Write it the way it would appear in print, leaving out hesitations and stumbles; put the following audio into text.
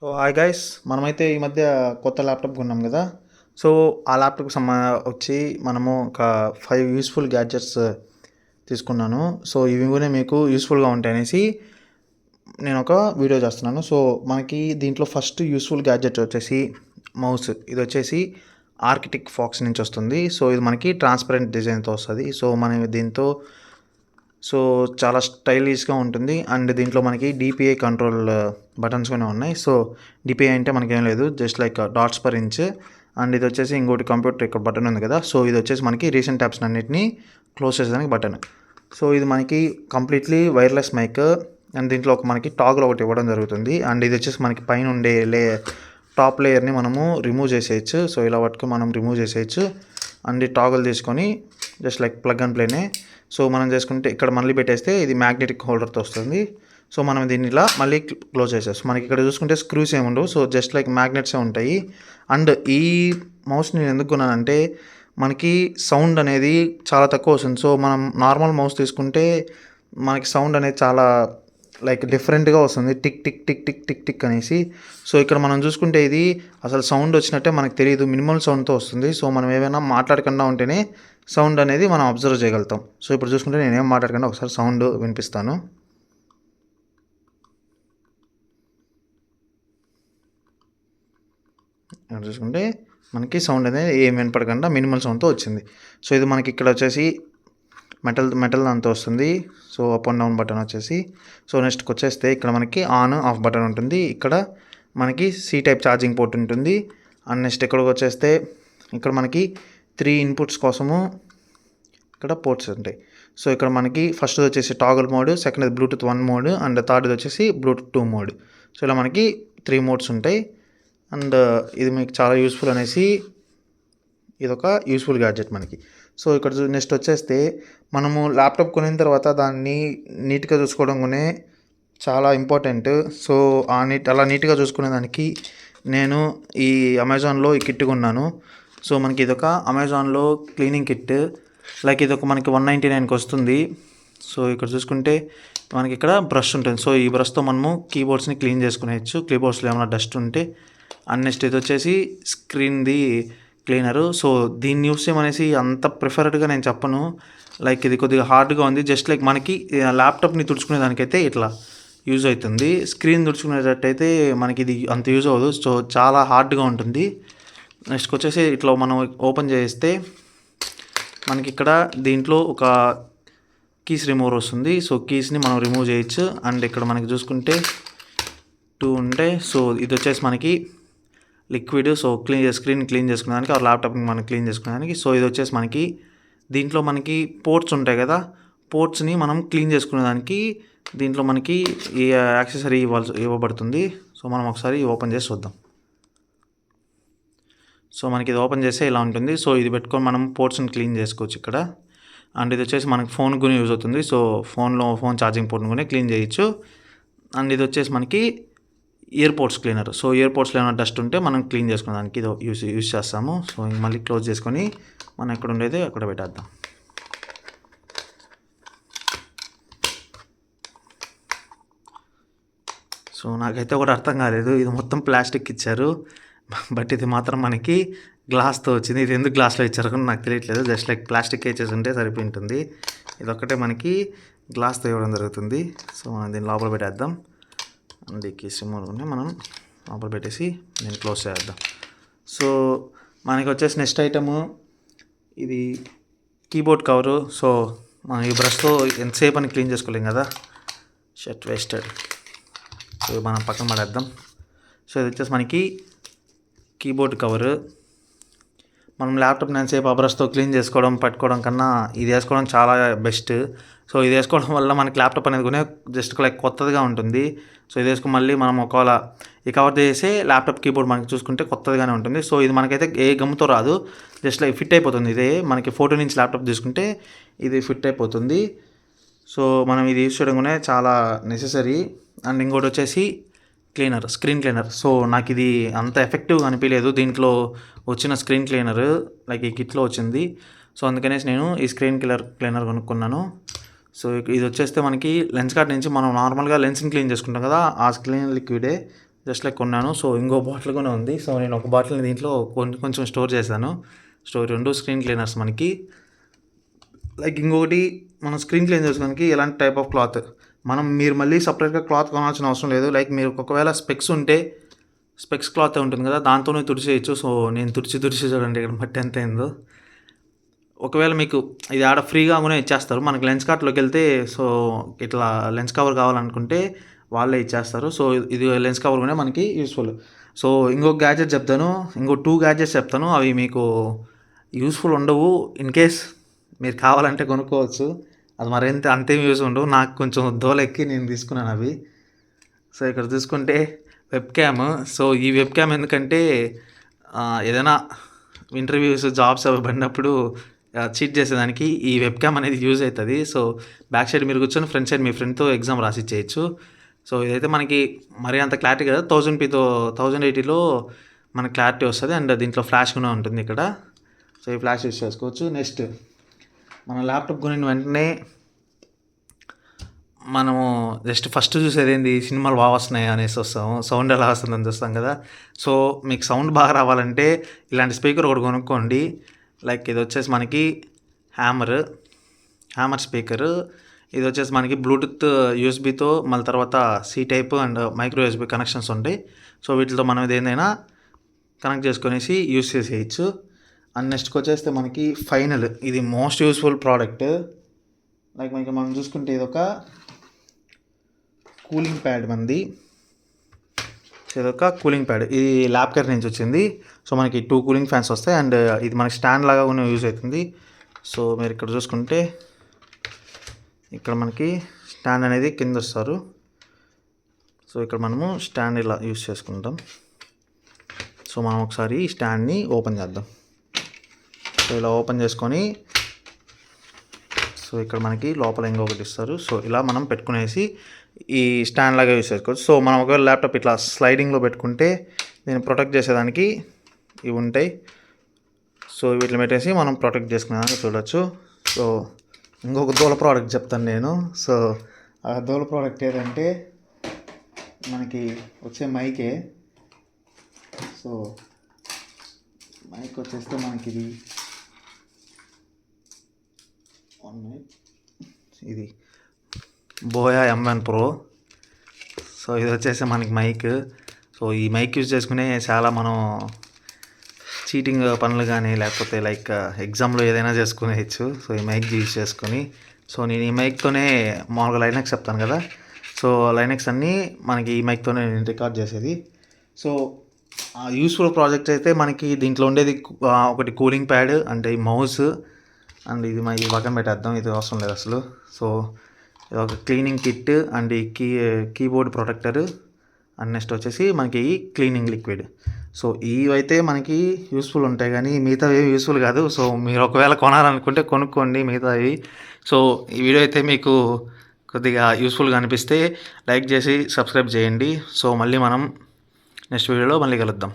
So hi guys, మనమైతే ఈ మధ్య కొత్త ల్యాప్టాప్ కొన్నాం కదా. సో ఆ ల్యాప్టాప్కి వచ్చి మనము ఒక 5 యూస్ఫుల్ గ్యాడ్జెట్స్ తీసుకున్నాను. సో ఇవి కూడా మీకు యూస్ఫుల్గా ఉంటాయి అనేసి నేను ఒక వీడియో చేస్తున్నాను. సో మనకి దీంట్లో ఫస్ట్ యూస్ఫుల్ గ్యాడ్జెట్ వచ్చేసి మౌస్. ఇది వచ్చేసి ఆర్కిటెక్ ఫాక్స్ నుంచి వస్తుంది. సో ఇది మనకి ట్రాన్స్పరెంట్ డిజైన్తో వస్తుంది. సో మనం దీంతో చాలా స్టైలిష్గా ఉంటుంది. అండ్ దీంట్లో మనకి డిపిఐ కంట్రోల్ బటన్స్ కూడా ఉన్నాయి. సో డిపిఐ అంటే మనకేం లేదు, just like dots per inch. And ఇది వచ్చేసి ఇంకోటి కంప్యూటర్ ఇక్కడ బటన్ ఉంది కదా. సో ఇది వచ్చేసి మనకి రీసెంట్ ట్యాబ్స్ అన్నిటిని క్లోజ్ చేసేదానికి బటన్. సో ఇది మనకి కంప్లీట్లీ వైర్లెస్ మైక్. అండ్ దీంట్లో మనకి టాగుల్ ఒకటి ఇవ్వడం జరుగుతుంది. అండ్ ఇది వచ్చేసి మనకి పైన ఉండే టాప్ లేయర్ని మనము రిమూవ్ చేసేయచ్చు. సో ఇలా పట్టుకొని మనం రిమూవ్ చేసేయచ్చు. అండ్ ఈ టాగుల్ తీసుకొని జస్ట్ లైక్ ప్లగ్ అండ్ ప్లేనే. సో మనం చేసుకుంటే ఇక్కడ మళ్ళీ పెట్టేస్తే ఇది మ్యాగ్నెటిక్ హోల్డర్తో వస్తుంది. సో మనం దీన్ని ఇలా మళ్ళీ క్లోజ్ చేసేస్తాం. మనకి ఇక్కడ చూసుకుంటే స్క్రూస్ ఏమి ఉండవు. సో జస్ట్ లైక్ మ్యాగ్నెట్సే ఉంటాయి. అండ్ ఈ మౌస్ నేను ఎందుకు కొన్నానంటే మనకి సౌండ్ అనేది చాలా తక్కువ వస్తుంది. సో మనం నార్మల్ మౌస్ తీసుకుంటే మనకి సౌండ్ అనేది చాలా లైక్ డిఫరెంట్గా వస్తుంది, tick tick tick tick tick tick అనేసి. సో ఇక్కడ మనం చూసుకుంటే ఇది అసలు సౌండ్ వచ్చినట్టే మనకు తెలియదు, మినిమల్ సౌండ్తో వస్తుంది. సో మనం ఏమైనా మాట్లాడకుండా ఉంటేనే సౌండ్ అనేది మనం అబ్జర్వ్ చేయగలుగుతాం. సో ఇప్పుడు చూసుకుంటే నేనేం మాట్లాడకుండా ఒకసారి సౌండ్ వినిపిస్తాను. ఇక్కడ చూసుకుంటే మనకి సౌండ్ అనేది ఏం వినపడకుండా మినిమల్ సౌండ్తో వచ్చింది. సో ఇది మనకి ఇక్కడ వచ్చేసి మెటల్ అంతా వస్తుంది. So up and down button వచ్చేసి. సో నెక్స్ట్కి వచ్చేస్తే ఇక్కడ మనకి ఆన్ ఆఫ్ బటన్ ఉంటుంది. ఇక్కడ మనకి సి టైప్ ఛార్జింగ్ పోర్ట్ ఉంటుంది. అండ్ నెక్స్ట్ ఇక్కడికి వచ్చేస్తే ఇక్కడ మనకి 3 ఇన్పుట్స్ కోసము ఇక్కడ పోర్ట్స్ ఉంటాయి. సో ఇక్కడ మనకి ఫస్ట్ వచ్చేసి toggle mode, second Bluetooth 1 mode, and third వచ్చేసి బ్లూటూత్ 2 మోడ్. సో ఇలా మనకి 3 మోడ్స్ ఉంటాయి. అండ్ ఇది మీకు చాలా యూస్ఫుల్ అనేసి ఇదొక యూస్ఫుల్ గ్యాడ్జెట్ మనకి. సో ఇక్కడ నెక్స్ట్ వచ్చేస్తే మనము ల్యాప్టాప్ కొనిన తర్వాత దాన్ని నీట్గా చూసుకోవడం కూడా చాలా ఇంపార్టెంట్. సో అలా నీట్గా చూసుకునే దానికి నేను ఈ అమెజాన్లో ఈ కిట్ కొన్నాను. సో మనకి ఇదొక అమెజాన్లో క్లీనింగ్ కిట్. లైక్ ఇదొక మనకి 199కి వస్తుంది. సో ఇక్కడ చూసుకుంటే మనకి ఇక్కడ బ్రష్ ఉంటుంది. సో ఈ బ్రష్తో మనము కీబోర్డ్స్ని క్లీన్ చేసుకునేయచ్చు, కీబోర్డ్స్లో ఏమైనా డస్ట్ ఉంటే. అండ్ నెక్స్ట్ ఇది వచ్చేసి స్క్రీన్ది క్లీనరు. సో దీన్ని యూస్ చేయమనేసి అంత ప్రిఫర్డ్గా నేను చెప్పను. లైక్ ఇది కొద్దిగా హార్డ్గా ఉంది. జస్ట్ లైక్ మనకి ల్యాప్టాప్ని తుడుచుకునే దానికైతే ఇట్లా యూజ్ అవుతుంది. స్క్రీన్ తుడుచుకునేటట్టయితే మనకి ఇది అంత యూజ్ అవ్వదు. సో చాలా హార్డ్గా ఉంటుంది. నెక్స్ట్ వచ్చేసి ఇట్లా మనం ఓపెన్ చేస్తే మనకి ఇక్కడ దీంట్లో ఒక కీస్ రిమూవర్ వస్తుంది. సో కీస్ని మనం రిమూవ్ చేయొచ్చు. అండ్ ఇక్కడ మనకి చూసుకుంటే 2 ఉంటాయి. సో ఇది వచ్చేసి మనకి లిక్విడ్. సో స్క్రీన్ క్లీన్ చేసుకునేదానికి, ఆ ల్యాప్టాప్ని మనం క్లీన్ చేసుకునేదానికి. సో ఇది వచ్చేసి మనకి దీంట్లో మనకి పోర్ట్స్ ఉంటాయి కదా, పోర్ట్స్ని మనం క్లీన్ చేసుకునేదానికి దీంట్లో మనకి ఈ యాక్సెసరీ ఇవ్వబడుతుంది. సో మనం ఒకసారి ఓపెన్ చేసి చూద్దాం. సో మనకి ఇది ఓపెన్ చేస్తే ఇలా ఉంటుంది. సో ఇది పెట్టుకొని మనం పోర్ట్స్ని క్లీన్ చేసుకోవచ్చు ఇక్కడ. అండ్ ఇది వచ్చేసి మనకి ఫోన్ కూడా యూజ్ అవుతుంది. సో ఫోన్ ఛార్జింగ్ పోర్ట్ని కూడా క్లీన్ చేయొచ్చు. అండ్ ఇది వచ్చేసి మనకి ear ports cleaner. So ear పోర్ట్స్లో ఏమైనా డస్ట్ ఉంటే మనం క్లీన్ చేసుకునేదానికి ఇది యూజ్ చేస్తాము. సో మళ్ళీ క్లోజ్ చేసుకొని మనం ఎక్కడ ఉండేది అక్కడ పెట్టేద్దాం. సో నాకైతే ఒకటి అర్థం కాలేదు, ఇది మొత్తం ప్లాస్టిక్ ఇచ్చారు, బట్ ఇది మాత్రం మనకి గ్లాస్తో వచ్చింది. ఇది ఎందుకు గ్లాస్లో ఇచ్చారు కానీ నాకు తెలియట్లేదు. జస్ట్ లైక్ ప్లాస్టిక్ ఇచ్చేసి ఉంటే సరిపోయి ఉంటుంది. ఇదొక్కటే మనకి గ్లాస్తో ఇవ్వడం జరుగుతుంది. సో మనం దీన్ని లోపల పెట్టేద్దాం. అండ్ ఈ కీస్ రిమూవ్ మనం లోపల పెట్టేసి నేను క్లోజ్ చేద్దాం. సో మనకి వచ్చేసి నెక్స్ట్ ఐటము ఇది కీబోర్డ్ కవరు. సో మనం ఈ బ్రష్తో ఎంతసేపు అని క్లీన్ చేసుకోలేం కదా, షర్ట్ వేస్టెడ్. సో మనం పక్కన పడేద్దాం. సో ఇది వచ్చేసి మనకి కీబోర్డ్ కవరు. మనం ల్యాప్టాప్ ఎంతసేపు ఆ బ్రష్తో క్లీన్ చేసుకోవడం పట్టుకోవడం కన్నా ఇది వేసుకోవడం చాలా బెస్ట్. సో ఇది వేసుకోవడం వల్ల మనకి ల్యాప్టాప్ అనేది కూడా జస్ట్ లైక్ కొత్తదిగా ఉంటుంది. సో ఇది వేసుకుని మళ్ళీ మనం ఒకవేళ ఈ కవర్ చేసే ల్యాప్టాప్ కీబోర్డ్ మనకి చూసుకుంటే కొత్తదిగానే ఉంటుంది. సో ఇది మనకైతే ఏ గమ్ముతో రాదు, జస్ట్ లైక్ ఫిట్ అయిపోతుంది. ఇదే మనకి 14 ఇంచ్ ల్యాప్టాప్ తీసుకుంటే ఇది ఫిట్ అయిపోతుంది. సో మనం ఇది యూస్ చేయడం కూడా చాలా నెసెసరీ. అండ్ ఇంకోటి వచ్చేసి స్క్రీన్ క్లీనర్. సో నాకు ఇది అంత ఎఫెక్టివ్గా అనిపించలేదు దీంట్లో వచ్చిన స్క్రీన్ క్లీనర్, లైక్ ఈ కిట్లో వచ్చింది. సో అందుకనేసి నేను ఈ స్క్రీన్ క్లీనర్ కొనుక్కున్నాను. సో ఇది వచ్చేస్తే మనకి లెన్స్ కార్డ్ నుంచి మనం నార్మల్గా లెన్స్ని క్లీన్ చేసుకుంటాం కదా, ఆ క్లీన్ లిక్విడే జస్ట్ లైక్ కొన్నాను. సో ఇంకో బాటిల్ కూడా ఉంది. సో నేను ఒక బాటిల్ని దీంట్లో కొంచెం స్టోర్ చేశాను. రెండు స్క్రీన్ క్లీనర్స్ మనకి. లైక్ ఇంకొకటి మనం స్క్రీన్ క్లీన్ చేసుకోవడానికి ఎలాంటి టైప్ ఆఫ్ క్లాత్, మీరు మళ్ళీ సపరేట్గా క్లాత్ కొనాల్సిన అవసరం లేదు. లైక్ మీరు ఒకవేళ స్పెక్స్ ఉంటే స్పెక్స్ క్లాత్ ఉంటుంది కదా, దాంతోనే తుడిచేయచ్చు. సో నేను తుడిచి చూడండి ఇక్కడ మట్టి ఎంత అయిందో. ఒకవేళ మీకు ఇది ఆడ ఫ్రీగా కూడా ఇచ్చేస్తారు. మనకి లెన్స్ కార్ట్లోకి వెళ్తే సో ఇట్లా లెన్స్ కవర్ కావాలనుకుంటే వాళ్ళే ఇచ్చేస్తారు. సో ఇది లెన్స్ కవర్ కూడా మనకి యూస్ఫుల్. సో ఇంకొక గ్యాజెట్ చెప్తాను, ఇంకో 2 గ్యాజెట్స్ చెప్తాను. అవి మీకు యూస్ఫుల్ ఉండవు. ఇన్ కేస్ మీరు కావాలంటే కొనుక్కోవచ్చు. అది మరింత అంతేం యూస్ ఉండవు. నాకు కొంచెం దోలెక్కి నేను తీసుకున్నాను అవి. సో ఇక్కడ చూసుకుంటే వెబ్ క్యామ్. సో ఈ వెబ్ క్యామ్ ఎందుకంటే ఏదైనా ఇంటర్వ్యూస్ జాబ్స్ అవి పడినప్పుడు చీట్ చేసేదానికి ఈ వెబ్ క్యామ్ అనేది యూజ్ అవుతుంది. సో బ్యాక్ సైడ్ మీరు కూర్చొని ఫ్రంట్ సైడ్ మీ ఫ్రెండ్తో ఎగ్జామ్ రాసి ఇచ్చేయచ్చు. సో ఇదైతే మనకి మరీ అంత క్లారిటీ కదా, 1000pతో 1080లో మనకి క్లారిటీ వస్తుంది. అండ్ దీంట్లో ఫ్లాష్ కూడా ఉంటుంది ఇక్కడ. సో ఈ ఫ్లాష్ యూస్ చేసుకోవచ్చు. నెక్స్ట్ మన ల్యాప్టాప్ కొనిన వెంటనే మనము జస్ట్ ఫస్ట్ చూసేది ఏంది, సినిమాలు బాగా వస్తున్నాయి అనేసి వస్తాము, సౌండ్ ఎలా వస్తుందని చూస్తాం కదా. సో మీకు సౌండ్ బాగా రావాలంటే ఇలాంటి స్పీకర్ ఒకటి కొనుక్కోండి. లైక్ ఇది వచ్చేసి మనకి హ్యామర్ స్పీకర్. ఇది వచ్చేసి మనకి బ్లూటూత్ యూఎస్బీతో మళ్ళీ తర్వాత C type and micro USB connections ఉంటాయి. సో వీటితో మనం ఏదైనా కనెక్ట్ చేసుకునేసి యూస్ చేసేయచ్చు. అండ్ నెక్స్ట్కి వచ్చేస్తే మనకి ఫైనల్, ఇది మోస్ట్ యూస్ఫుల్ ప్రోడక్ట్. లైక్ మనకి మనం చూసుకుంటే ఇది ఒక కూలింగ్ ప్యాడ్ మంది. ఇదొక కూలింగ్ ప్యాడ్, ఇది ల్యాబ్ కేర్ నుంచి వచ్చింది. సో మనకి 2 కూలింగ్ ఫ్యాన్స్ వస్తాయి. అండ్ ఇది మనకి స్టాండ్ లాగా కూడా యూజ్ అవుతుంది. సో మీరు ఇక్కడ చూసుకుంటే ఇక్కడ మనకి స్టాండ్ అనేది కింద వస్తారు. సో ఇక్కడ మనము స్టాండ్ ఇలా యూజ్ చేసుకుంటాం. సో మనం ఒకసారి ఈ స్టాండ్ని ఓపెన్ చేద్దాం. సో ఇలా ఓపెన్ చేసుకొని సో ఇక్కడ మనకి లోపల ఇంకొకటి ఇస్తారు. సో ఇలా మనం పెట్టుకునేసి ఈ స్టాండ్ లాగా యూజ్ చేసుకోవచ్చు. సో మనం ఒకవేళ ల్యాప్టాప్ ఇట్లా స్లైడింగ్లో పెట్టుకుంటే దీన్ని ప్రొటెక్ట్ చేసేదానికి ఇవి ఉంటాయి. సో వీటిని పెట్టేసి మనం ప్రొటెక్ట్ చేసుకునేదానికి చూడవచ్చు. సో ఇంకొక దూల ప్రోడక్ట్ చెప్తాను నేను. సో ఆ దూల ప్రోడక్ట్ ఏదంటే మనకి వచ్చే మైకే. సో మైక్ వచ్చేస్తే మనకి ఇది బోయా M1 Pro. సో ఇది వచ్చేసి మనకి మైక్. సో ఈ మైక్ యూజ్ చేసుకునే చాలా మనం చీటింగ్ పనులు కానీ లేకపోతే లైక్ ఎగ్జామ్లో ఏదైనా చేసుకునేయచ్చు. సో ఈ మైక్ యూజ్ చేసుకొని, సో నేను ఈ మైక్తోనే మామూలుగా లైనక్స్ చెప్తాను కదా, సో లైనక్స్ అన్నీ మనకి ఈ మైక్తోనే నేను రికార్డ్ చేసేది. సో యూస్ఫుల్ ప్రాజెక్ట్ అయితే మనకి దీంట్లో ఉండేది ఒకటి కూలింగ్ ప్యాడ్ అంటే ఈ మౌస్. అండ్ ఇది ఈ పక్కన పెట్టేద్దాం, ఇది అవసరం లేదు అసలు. సో ఇది ఒక క్లీనింగ్ కిట్ అండ్ ఈ కీబోర్డ్ ప్రొటెక్టర్. అండ్ నెక్స్ట్ వచ్చేసి మనకి క్లీనింగ్ లిక్విడ్. సో ఇవైతే మనకి యూస్ఫుల్ ఉంటాయి కానీ మిగతావి ఏవి యూస్ఫుల్ కాదు. సో మీరు ఒకవేళ కొనాలనుకుంటే కొనుక్కోండి మిగతావి. సో ఈ వీడియో అయితే మీకు కొద్దిగా యూస్ఫుల్గా అనిపిస్తే లైక్ చేసి సబ్స్క్రైబ్ చేయండి. సో మళ్ళీ మనం నెక్స్ట్ వీడియోలో మళ్ళీ కలుద్దాం.